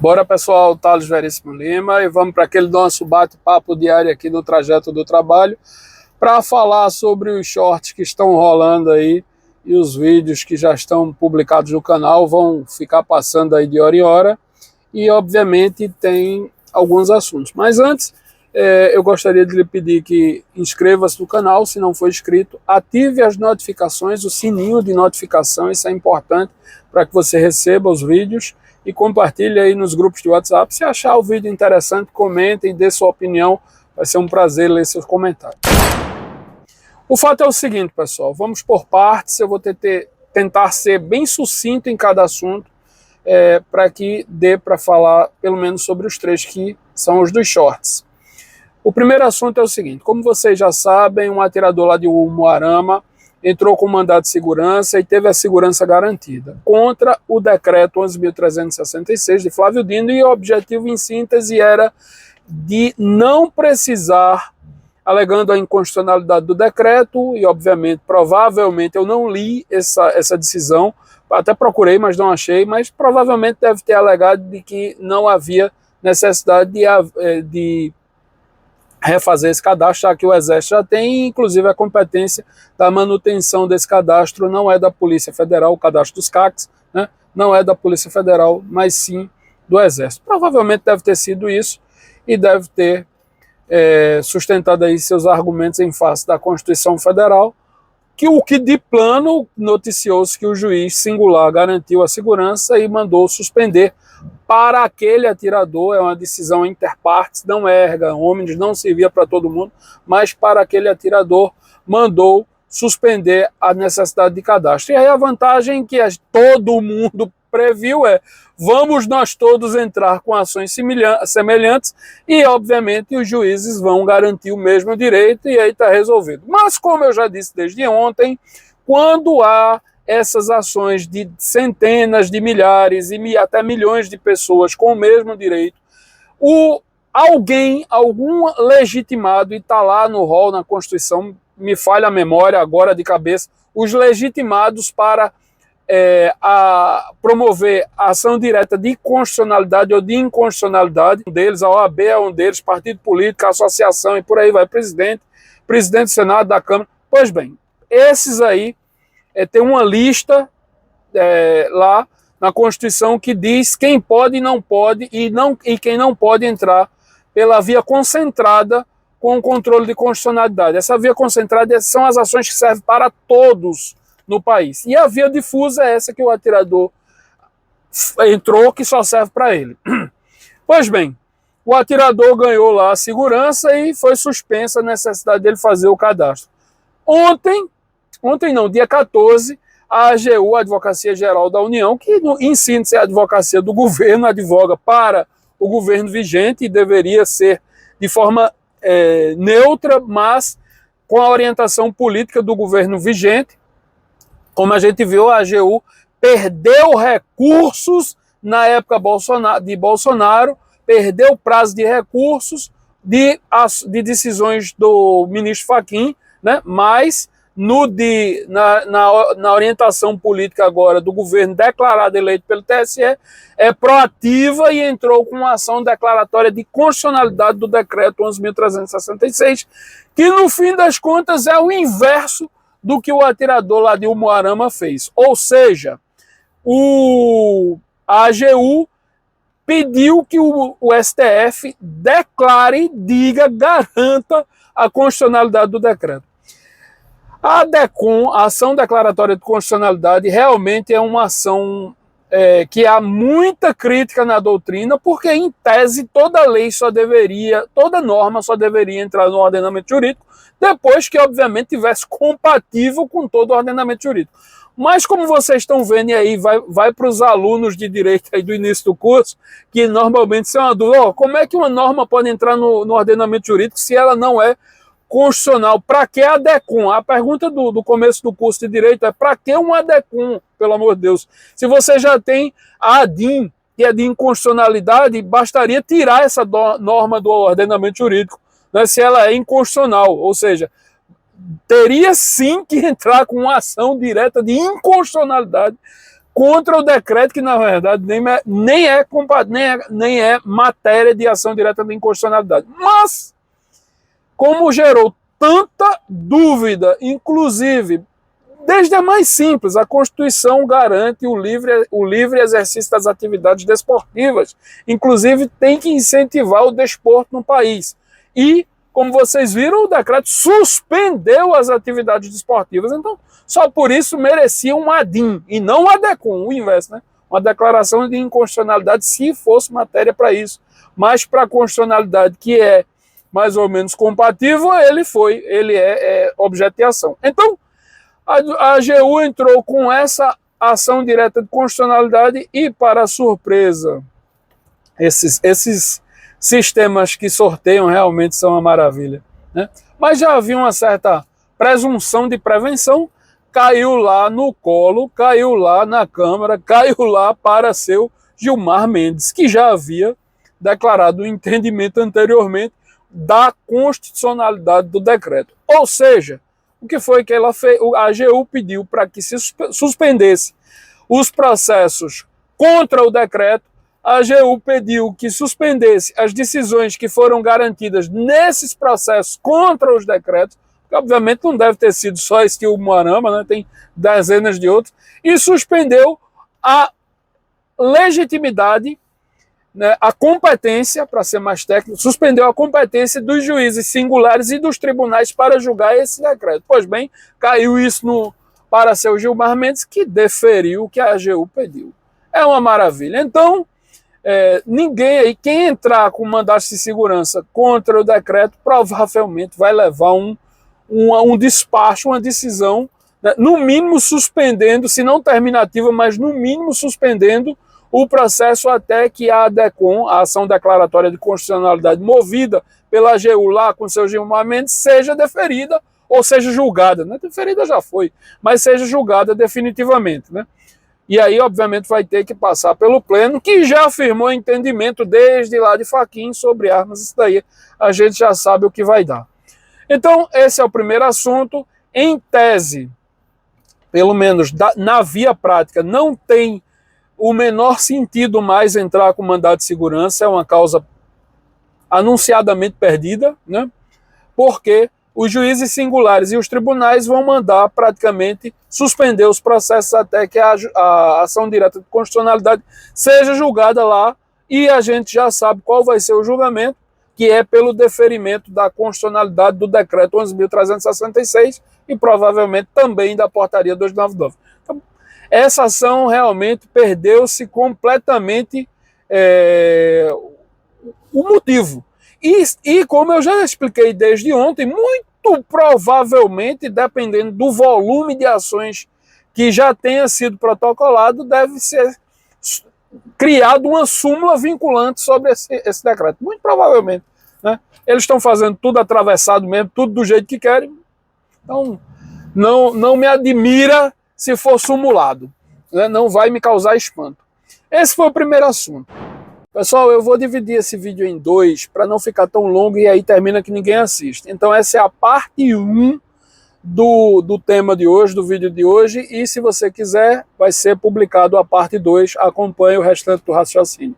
Bora, pessoal, Thales Veríssimo Lima, e vamos para aquele nosso bate-papo diário aqui no trajeto do trabalho para falar sobre os shorts que estão rolando aí e os vídeos que já estão publicados no canal vão ficar passando aí de hora em hora e, obviamente, tem alguns assuntos. Mas antes, eu gostaria de lhe pedir que inscreva-se no canal, se não for inscrito, ative as notificações, o sininho de notificação, isso é importante para que você receba os vídeos e compartilhe aí nos grupos de WhatsApp. Se achar o vídeo interessante, comentem, dê sua opinião, vai ser um prazer ler seus comentários. O fato é o seguinte, pessoal, vamos por partes, eu vou tentar ser bem sucinto em cada assunto, para que dê para falar pelo menos sobre os três que são os dos shorts. O primeiro assunto é o seguinte: como vocês já sabem, um atirador lá de Umuarama entrou com mandado de segurança e teve a segurança garantida contra o decreto 11.366 de Flávio Dino, e o objetivo em síntese era de não precisar, alegando a inconstitucionalidade do decreto, e obviamente, provavelmente, eu não li essa decisão, até procurei, mas não achei, mas provavelmente deve ter alegado de que não havia necessidade de refazer esse cadastro, já que o Exército já tem, inclusive a competência da manutenção desse cadastro não é da Polícia Federal, o cadastro dos CACs, né, não é da Polícia Federal, mas sim do Exército. Provavelmente deve ter sido isso e deve ter sustentado aí seus argumentos em face da Constituição Federal, que de plano noticiou-se que o juiz singular garantiu a segurança e mandou suspender para aquele atirador. É uma decisão interpartes, não erga homens, não servia para todo mundo, mas para aquele atirador mandou suspender a necessidade de cadastro. E aí a vantagem que todo mundo previu vamos nós todos entrar com ações semelhantes e, obviamente, os juízes vão garantir o mesmo direito e aí está resolvido. Mas, como eu já disse desde ontem, quando há essas ações de centenas de milhares e até milhões de pessoas com o mesmo direito, algum legitimado, e está lá no rol, na Constituição, me falha a memória agora de cabeça, os legitimados para promover a ação direta de constitucionalidade ou de inconstitucionalidade, um deles, a OAB é um deles, partido político, associação e por aí vai, presidente do Senado, da Câmara. Pois bem, esses aí tem uma lista lá na Constituição que diz quem pode e não pode, e quem não pode entrar pela via concentrada com o controle de constitucionalidade. Essa via concentrada são as ações que servem para todos no país. E a via difusa é essa que o atirador entrou, que só serve para ele. Pois bem, o atirador ganhou lá a segurança e foi suspensa a necessidade dele fazer o cadastro. Ontem não, dia 14, a AGU, a Advocacia Geral da União, que em síntese é a advocacia do governo, advoga para o governo vigente e deveria ser de forma neutra, mas com a orientação política do governo vigente. Como a gente viu, a AGU perdeu recursos na época de Bolsonaro, perdeu prazo de recursos de decisões do ministro Fachin, né? Mas na orientação política agora do governo declarado eleito pelo TSE, é proativa e entrou com uma ação declaratória de constitucionalidade do decreto 11.366, que no fim das contas é o inverso do que o atirador lá de Umuarama fez. Ou seja, a AGU pediu que o STF declare, garanta a constitucionalidade do decreto. A DECOM, a ação declaratória de constitucionalidade, realmente é uma ação que há muita crítica na doutrina, porque em tese toda norma só deveria entrar no ordenamento jurídico depois que, obviamente, tivesse compatível com todo o ordenamento jurídico. Mas como vocês estão vendo, e aí vai para os alunos de direito aí do início do curso, que normalmente são uma dúvida, como é que uma norma pode entrar no ordenamento jurídico se ela não é constitucional? Para que a DECOM? A pergunta do começo do curso de Direito é: para que uma DECOM, pelo amor de Deus? Se você já tem a ADIM, que é de inconstitucionalidade, bastaria tirar essa norma do ordenamento jurídico, né, se ela é inconstitucional. Ou seja, teria sim que entrar com uma ação direta de inconstitucionalidade contra o decreto, que na verdade nem é matéria de ação direta de inconstitucionalidade. Mas, como gerou tanta dúvida, inclusive, desde a mais simples, a Constituição garante o livre exercício das atividades desportivas, inclusive tem que incentivar o desporto no país. E, como vocês viram, o decreto suspendeu as atividades desportivas, então só por isso merecia um ADIM, e não um ADECOM, o inverso, né? Uma declaração de inconstitucionalidade se fosse matéria para isso. Mas para a constitucionalidade, que é mais ou menos compatível, ele é objeto de ação. Então, a AGU entrou com essa ação direta de constitucionalidade e, para surpresa, esses sistemas que sorteiam realmente são uma maravilha, né? Mas já havia uma certa presunção de prevenção, caiu lá no colo, caiu lá na Câmara, caiu lá para seu Gilmar Mendes, que já havia declarado o entendimento anteriormente da constitucionalidade do decreto. Ou seja, o que foi que ela fez? A AGU pediu para que se suspendesse os processos contra o decreto. A AGU pediu que suspendesse as decisões que foram garantidas nesses processos contra os decretos, que obviamente não deve ter sido só esse que o Moarama, né? Tem dezenas de outros, e suspendeu a legitimidade, né, a competência, para ser mais técnico, suspendeu a competência dos juízes singulares e dos tribunais para julgar esse decreto. Pois bem, caiu isso para seu Gilmar Mendes, que deferiu o que a AGU pediu. É uma maravilha. Então, ninguém aí, quem entrar com mandato de segurança contra o decreto, provavelmente vai levar um despacho, uma decisão, né, no mínimo suspendendo, se não terminativa, mas no mínimo suspendendo o processo até que a ADECOM, a ação declaratória de constitucionalidade movida pela AGU lá com seu Gilmar Mendes, seja deferida ou seja julgada, né? Deferida já foi, mas seja julgada definitivamente, né? E aí, obviamente, vai ter que passar pelo Pleno, que já afirmou entendimento desde lá de Fachin sobre armas. Isso daí a gente já sabe o que vai dar. Então, esse é o primeiro assunto. Em tese, pelo menos na via prática, não tem o menor sentido mais entrar com mandado de segurança, é uma causa anunciadamente perdida, né? Porque os juízes singulares e os tribunais vão mandar praticamente suspender os processos até que a ação direta de constitucionalidade seja julgada lá, e a gente já sabe qual vai ser o julgamento, que é pelo deferimento da constitucionalidade do decreto 11.366 e provavelmente também da portaria 299. Então, essa ação realmente perdeu-se completamente o motivo. E como eu já expliquei desde ontem, muito provavelmente, dependendo do volume de ações que já tenha sido protocolado, deve ser criado uma súmula vinculante sobre esse decreto. Muito provavelmente, né? Eles estão fazendo tudo atravessado mesmo, tudo do jeito que querem. Então, não me admira se for simulado, né? Não vai me causar espanto. Esse foi o primeiro assunto. Pessoal, eu vou dividir esse vídeo em dois para não ficar tão longo e aí termina que ninguém assiste. Então essa é a parte 1 do tema de hoje, do vídeo de hoje, e se você quiser, vai ser publicado a parte 2, acompanhe o restante do raciocínio.